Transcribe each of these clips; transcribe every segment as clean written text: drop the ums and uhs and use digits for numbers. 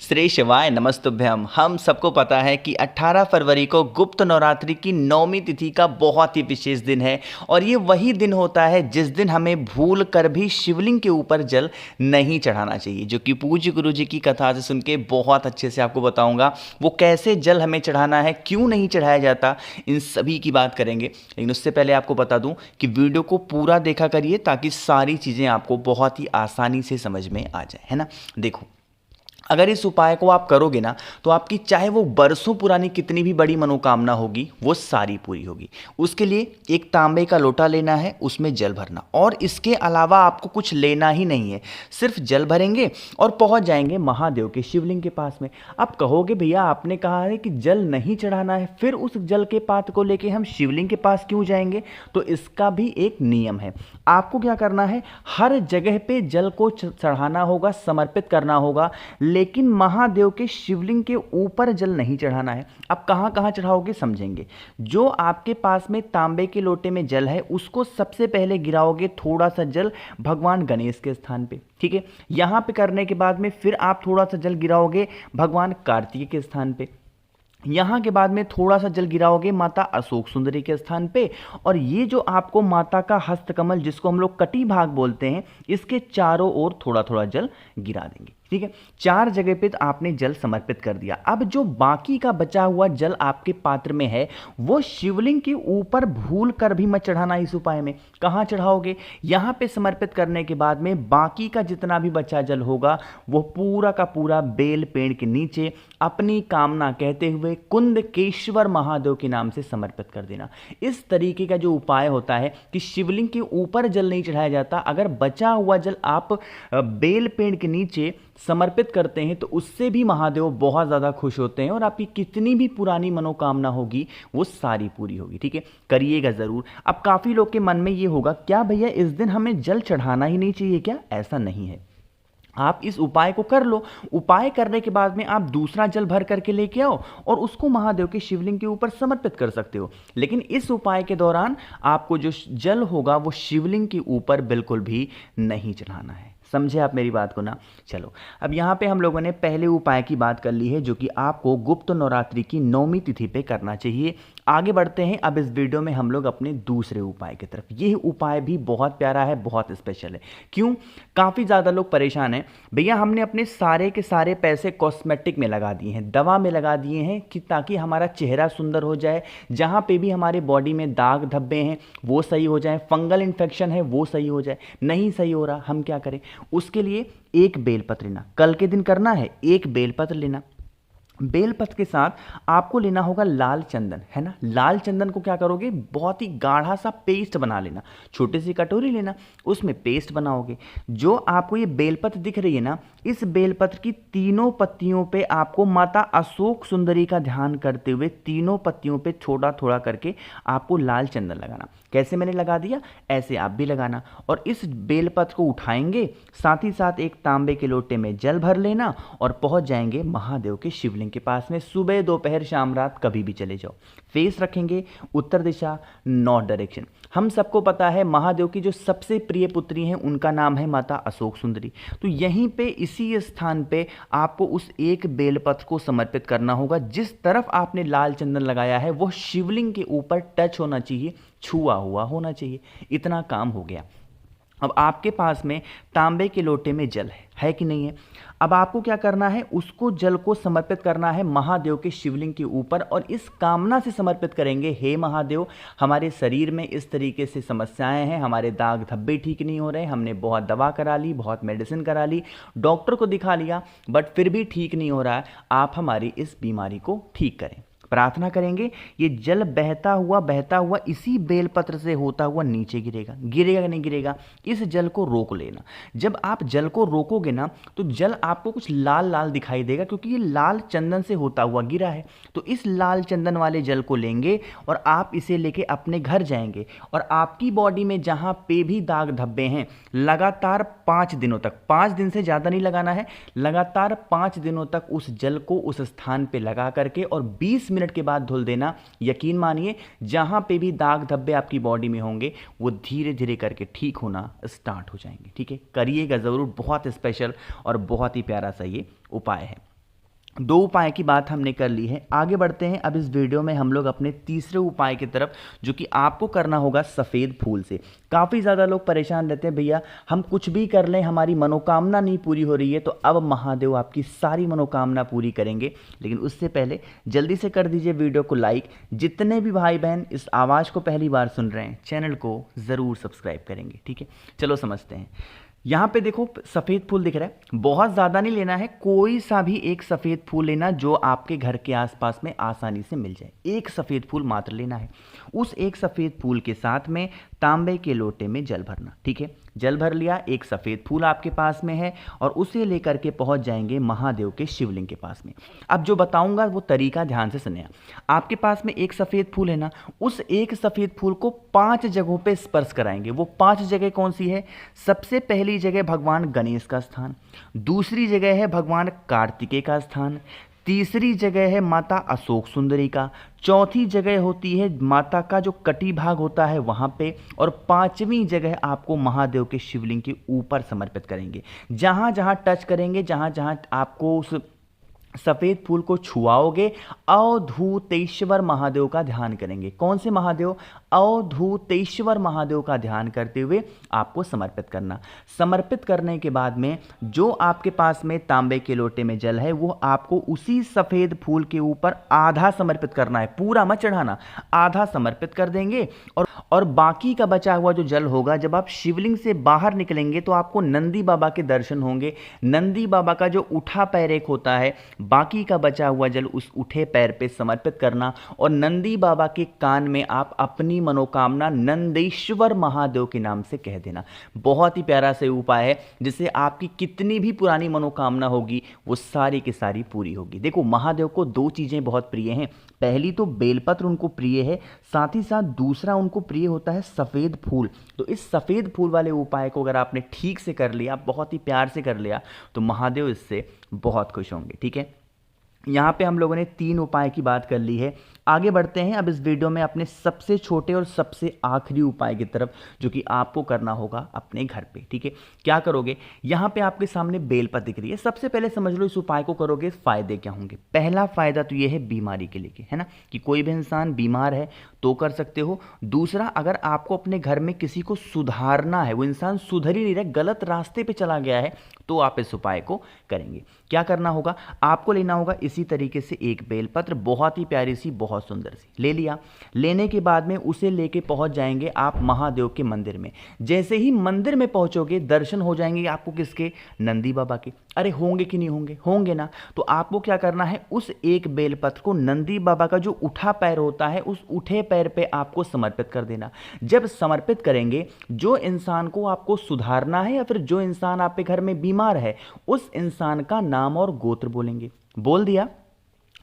श्री शिवाय नमस्तुभ्यम। हम सबको पता है कि 18 फरवरी को गुप्त नवरात्रि की 9वीं तिथि का बहुत ही विशेष दिन है और ये वही दिन होता है जिस दिन हमें भूल कर भी शिवलिंग के ऊपर जल नहीं चढ़ाना चाहिए, जो कि पूज्य गुरु जी की कथा से सुन के बहुत अच्छे से आपको बताऊंगा वो कैसे जल हमें चढ़ाना है, क्यों नहीं चढ़ाया जाता, इन सभी की बात करेंगे। लेकिन उससे पहले आपको बता दूं कि वीडियो को पूरा देखा करिए ताकि सारी चीज़ें आपको बहुत ही आसानी से समझ में आ जाए, है ना। देखो, अगर इस उपाय को आप करोगे ना तो आपकी चाहे वो बरसों पुरानी कितनी भी बड़ी मनोकामना होगी वो सारी पूरी होगी। उसके लिए एक तांबे का लोटा लेना है, उसमें जल भरना, और इसके अलावा आपको कुछ लेना ही नहीं है। सिर्फ जल भरेंगे और पहुंच जाएंगे महादेव के शिवलिंग के पास में। आप कहोगे भैया आपने कहा है कि जल नहीं चढ़ाना है, फिर उस जल के पात्र को लेके हम शिवलिंग के पास क्यों जाएंगे? तो इसका भी एक नियम है। आपको क्या करना है, हर जगह पे जल को चढ़ाना होगा, समर्पित करना होगा, लेकिन महादेव के शिवलिंग के ऊपर जल नहीं चढ़ाना है। अब कहाँ कहाँ चढ़ाओगे समझेंगे। जो आपके पास में तांबे के लोटे में जल है उसको सबसे पहले गिराओगे थोड़ा सा जल भगवान गणेश के स्थान पे, ठीक है। यहाँ पे करने के बाद में फिर आप थोड़ा सा जल गिराओगे भगवान कार्तिक के स्थान पे। यहाँ के बाद में थोड़ा सा जल गिराओगे माता अशोक सुंदरी के स्थान पे, और ये जो आपको माता का हस्तकमल जिसको हम लोग कटी भाग बोलते हैं, इसके चारों ओर थोड़ा थोड़ा जल गिरा देंगे, ठीक है। 4 जगह पे आपने जल समर्पित कर दिया। अब जो बाकी का बचा हुआ जल आपके पात्र में है वो शिवलिंग के ऊपर भूल कर भी मत चढ़ाना। इस उपाय में कहाँ चढ़ाओगे, यहाँ पे समर्पित करने के बाद में बाकी का जितना भी बचा जल होगा वो पूरा का पूरा बेल पेड़ के नीचे अपनी कामना कहते हुए कुंदकेश्वर महादेव के नाम से समर्पित कर देना। इस तरीके का जो उपाय होता है कि शिवलिंग के ऊपर जल नहीं चढ़ाया जाता, अगर बचा हुआ जल आप बेल पेड़ के नीचे समर्पित करते हैं तो उससे भी महादेव बहुत ज़्यादा खुश होते हैं और आपकी कितनी भी पुरानी मनोकामना होगी वो सारी पूरी होगी, ठीक है। करिएगा ज़रूर। अब काफ़ी लोग के मन में ये होगा, क्या भैया इस दिन हमें जल चढ़ाना ही नहीं चाहिए क्या? ऐसा नहीं है। आप इस उपाय को कर लो, उपाय करने के बाद में आप दूसरा जल भर करके लेके आओ और उसको महादेव के शिवलिंग के ऊपर समर्पित कर सकते हो। लेकिन इस उपाय के दौरान आपको जो जल होगा वो शिवलिंग के ऊपर बिल्कुल भी नहीं चढ़ाना है। समझे आप मेरी बात को ना? चलो, अब यहाँ पे हम लोगों ने पहले उपाय की बात कर ली है जो कि आपको गुप्त नवरात्रि की 9वीं तिथि पे करना चाहिए। आगे बढ़ते हैं अब इस वीडियो में हम लोग अपने दूसरे उपाय की तरफ। यह उपाय भी बहुत प्यारा है, बहुत स्पेशल है। क्यों? काफ़ी ज़्यादा लोग परेशान हैं, भैया हमने अपने सारे के सारे पैसे कॉस्मेटिक में लगा दिए हैं, दवा में लगा दिए हैं कि ताकि हमारा चेहरा सुंदर हो जाए, जहाँ पे भी हमारे बॉडी में दाग धब्बे हैं वो सही हो जाए, फंगल इन्फेक्शन है वो सही हो जाए। नहीं सही हो रहा, हम क्या करें? उसके लिए एक बेलपत्र लेना, कल के दिन करना है। एक बेलपत्र लेना, बेलपत्र के साथ आपको लेना होगा लाल चंदन, है ना। लाल चंदन को क्या करोगे, बहुत ही गाढ़ा सा पेस्ट बना लेना। छोटी सी कटोरी लेना, उसमें पेस्ट बनाओगे। जो आपको ये बेलपत्र दिख रही है ना, इस बेलपत्र की तीनों पत्तियों पे आपको माता अशोक सुंदरी का ध्यान करते हुए तीनों पत्तियों पे थोड़ा थोड़ा करके आपको लाल चंदन लगाना। कैसे मैंने लगा दिया, ऐसे आप भी लगाना। और इस बेलपत्र को उठाएंगे, साथ ही साथ एक तांबे के लोटे में जल भर लेना और पहुंच जाएंगे महादेव के शिवलिंग के पास में। सुबह दोपहर शाम रात कभी भी चले जाओ। फेस रखेंगे उत्तर दिशा, नॉर्थ डायरेक्शन। हम सबको पता है महादेव की जो सबसे प्रिय पुत्री हैं उनका नाम है माता अशोक सुंदरी। तो यहीं पे इसी स्थान पे आपको उस एक बेलपत्र को समर्पित करना होगा। जिस तरफ आपने लाल चंदन लगाया है वो शिवलिंग के ऊपर टच होना चाहिए, छुआ हुआ होना चाहिए। इतना काम हो गया। अब आपके पास में तांबे के लोटे में जल है कि नहीं है? अब आपको क्या करना है, उसको जल को समर्पित करना है महादेव के शिवलिंग के ऊपर और इस कामना से समर्पित करेंगे, हे महादेव हमारे शरीर में इस तरीके से समस्याएं हैं, हमारे दाग धब्बे ठीक नहीं हो रहे, हमने बहुत दवा करा ली, बहुत मेडिसिन करा ली, डॉक्टर को दिखा लिया, बट फिर भी ठीक नहीं हो रहा है। आप हमारी इस बीमारी को ठीक करें। प्रार्थना करेंगे, ये जल बहता हुआ इसी बेलपत्र से होता हुआ नीचे गिरेगा। गिरेगा कि नहीं गिरेगा? इस जल को रोक लेना। जब आप जल को रोकोगे ना तो जल आपको कुछ लाल लाल दिखाई देगा, क्योंकि ये लाल चंदन से होता हुआ गिरा है। तो इस लाल चंदन वाले जल को लेंगे और आप इसे लेके अपने घर जाएंगे और आपकी बॉडी में जहाँ पे भी दाग धब्बे हैं लगातार 5 दिनों तक, 5 दिन से ज़्यादा नहीं लगाना है, लगातार 5 दिनों तक उस जल को उस स्थान पे लगा करके और 20 मिनट के बाद धुल देना। यकीन मानिए जहां पे भी दाग धब्बे आपकी बॉडी में होंगे वो धीरे धीरे करके ठीक होना स्टार्ट हो जाएंगे, ठीक है। करिएगा जरूर, बहुत स्पेशल और बहुत ही प्यारा सा ये उपाय है। दो उपाय की बात हमने कर ली है। आगे बढ़ते हैं। अब इस वीडियो में हम लोग अपने तीसरे उपाय की तरफ, जो कि आपको करना होगा सफ़ेद फूल से। काफ़ी ज़्यादा लोग परेशान रहते हैं, भैया हम कुछ भी कर लें हमारी मनोकामना नहीं पूरी हो रही है, तो अब महादेव आपकी सारी मनोकामना पूरी करेंगे। लेकिन उससे पहले जल्दी से कर दीजिए वीडियो को लाइक। जितने भी भाई बहन इस आवाज़ को पहली बार सुन रहे हैं, चैनल को ज़रूर सब्सक्राइब करेंगे। ठीक है, चलो समझते हैं। यहाँ पे देखो सफ़ेद फूल दिख रहा है, बहुत ज़्यादा नहीं लेना है, कोई सा भी एक सफ़ेद फूल लेना जो आपके घर के आसपास में आसानी से मिल जाए। एक सफ़ेद फूल मात्र लेना है। उस एक सफ़ेद फूल के साथ में तांबे के लोटे में जल भरना। ठीक है, जल भर लिया, एक सफ़ेद फूल आपके पास में है और उसे लेकर के पहुंच जाएंगे महादेव के शिवलिंग के पास में। अब जो बताऊंगा वो तरीका ध्यान से सुनिए। आपके पास में एक सफ़ेद फूल है ना, उस एक सफ़ेद फूल को 5 जगहों पे स्पर्श कराएंगे। वो 5 जगह कौन सी है? सबसे पहली जगह भगवान गणेश का स्थान, दूसरी जगह है भगवान कार्तिकेय का स्थान, तीसरी जगह है माता अशोक सुंदरी का, चौथी जगह होती है माता का जो कटी भाग होता है वहाँ पे, और 5वीं जगह आपको महादेव के शिवलिंग के ऊपर समर्पित करेंगे। जहाँ जहाँ टच करेंगे, जहाँ जहाँ आपको उस सफ़ेद फूल को छुआओगे, अवधूतेश्वर महादेव का ध्यान करेंगे। कौन से महादेव? अवधूतेश्वर महादेव का ध्यान करते हुए आपको समर्पित करना। समर्पित करने के बाद में जो आपके पास में तांबे के लोटे में जल है, वो आपको उसी सफ़ेद फूल के ऊपर आधा समर्पित करना है, पूरा मत चढ़ाना, आधा समर्पित कर देंगे। और बाकी का बचा हुआ जो जल होगा, जब आप शिवलिंग से बाहर निकलेंगे तो आपको नंदी बाबा के दर्शन होंगे। नंदी बाबा का जो उठा पैर एक होता है, बाकी का बचा हुआ जल उस उठे पैर पे समर्पित करना और नंदी बाबा के कान में आप अपनी मनोकामना नंदेश्वर महादेव के नाम से कह देना। बहुत ही प्यारा से उपाय है, जिससे आपकी कितनी भी पुरानी मनोकामना होगी वो सारी की सारी पूरी होगी। देखो, महादेव को 2 चीज़ें बहुत प्रिय हैं। पहली तो बेलपत्र उनको प्रिय है, साथ ही साथ दूसरा उनको प्रिय होता है सफ़ेद फूल। तो इस सफ़ेद फूल वाले उपाय को अगर आपने ठीक से कर लिया, बहुत ही प्यार से कर लिया, तो महादेव इससे बहुत खुश होंगे। ठीक है, यहाँ पे हम लोगों ने 3 उपाय की बात कर ली है। आगे बढ़ते हैं अब इस वीडियो में अपने सबसे छोटे और सबसे आखिरी उपाय की तरफ, जो कि आपको करना होगा अपने घर पे। ठीक है, क्या करोगे? यहाँ पे आपके सामने बेलपत्र दिख रही है। सबसे पहले समझ लो इस उपाय को करोगे फ़ायदे क्या होंगे। पहला फ़ायदा तो ये है बीमारी के लेके, है ना, कि कोई भी इंसान बीमार है तो कर सकते हो। दूसरा, अगर आपको अपने घर में किसी को सुधारना है, वो इंसान सुधर ही नहीं रहा, गलत रास्ते पे चला गया है, तो आप इस उपाय को करेंगे। क्या करना होगा? आपको लेना होगा इसी तरीके से एक बेलपत्र, बहुत ही प्यारी सी, बहुत सुंदर सी। ले लिया। लेने के बाद में उसे लेके पहुंच जाएंगे आप महादेव के मंदिर में। जैसे ही मंदिर में पहुंचोगे, दर्शन हो जाएंगे आपको किसके? नंदी बाबा के। अरे होंगे कि नहीं होंगे? होंगे ना। तो आपको क्या करना है? उस एक बेलपत्र को नंदी बाबा का जो उठा पैर होता है, उस उठे पैर पे आपको समर्पित कर देना। जब समर्पित करेंगे, जो इंसान को आपको सुधारना है या फिर जो इंसान आपके घर में बीमार है, उस इंसान का नाम और गोत्र बोलेंगे। बोल दिया।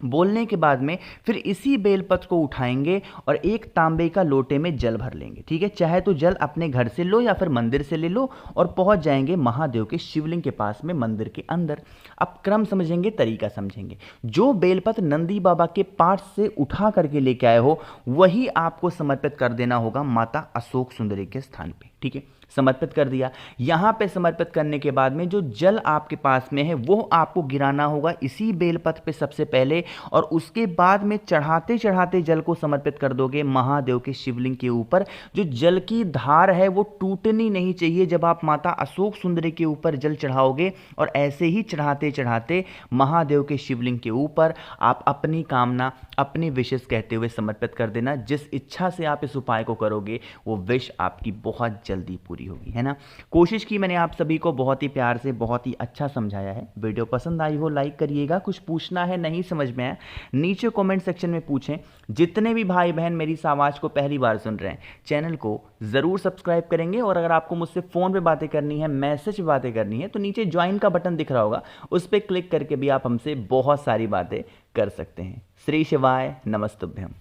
बोलने के बाद में फिर इसी बेलपत्र को उठाएंगे और एक तांबे का लोटे में जल भर लेंगे। ठीक है, चाहे तो जल अपने घर से लो या फिर मंदिर से ले लो और पहुंच जाएंगे महादेव के शिवलिंग के पास में, मंदिर के अंदर। अब क्रम समझेंगे, तरीका समझेंगे। जो बेलपत्र नंदी बाबा के पास से उठा करके लेके आए हो, वही आपको समर्पित कर देना होगा माता अशोक सुंदरी के स्थान पे। ठीक है, समर्पित कर दिया। यहाँ पे समर्पित करने के बाद में जो जल आपके पास में है, वो आपको गिराना होगा इसी बेलपत्र पे सबसे पहले, और उसके बाद में चढ़ाते चढ़ाते जल को समर्पित कर दोगे महादेव के शिवलिंग के ऊपर। जो जल की धार है वो टूटनी नहीं चाहिए जब आप माता अशोक सुंदरी के ऊपर जल चढ़ाओगे, और ऐसे ही चढ़ाते चढ़ाते महादेव के शिवलिंग के ऊपर आप अपनी कामना, अपनी विशेष कहते हुए समर्पित कर देना। जिस इच्छा से आप इस उपाय को करोगे, वो विश आपकी बहुत जल्दी पूरी होगी, है ना। कोशिश की मैंने आप सभी को बहुत ही प्यार से, बहुत ही अच्छा समझाया है। वीडियो पसंद आई हो लाइक करिएगा। कुछ पूछना है, नहीं समझ में आया, नीचे कमेंट सेक्शन में पूछें। जितने भी भाई बहन मेरी इस आवाज़ को पहली बार सुन रहे हैं, चैनल को ज़रूर सब्सक्राइब करेंगे। और अगर आपको मुझसे फ़ोन पे बातें करनी है, मैसेज पे बातें करनी है, तो नीचे ज्वाइन का बटन दिख रहा होगा, उस पर क्लिक करके भी आप हमसे बहुत सारी बातें कर सकते हैं। श्री शिवाय नमस्तुभ्यम।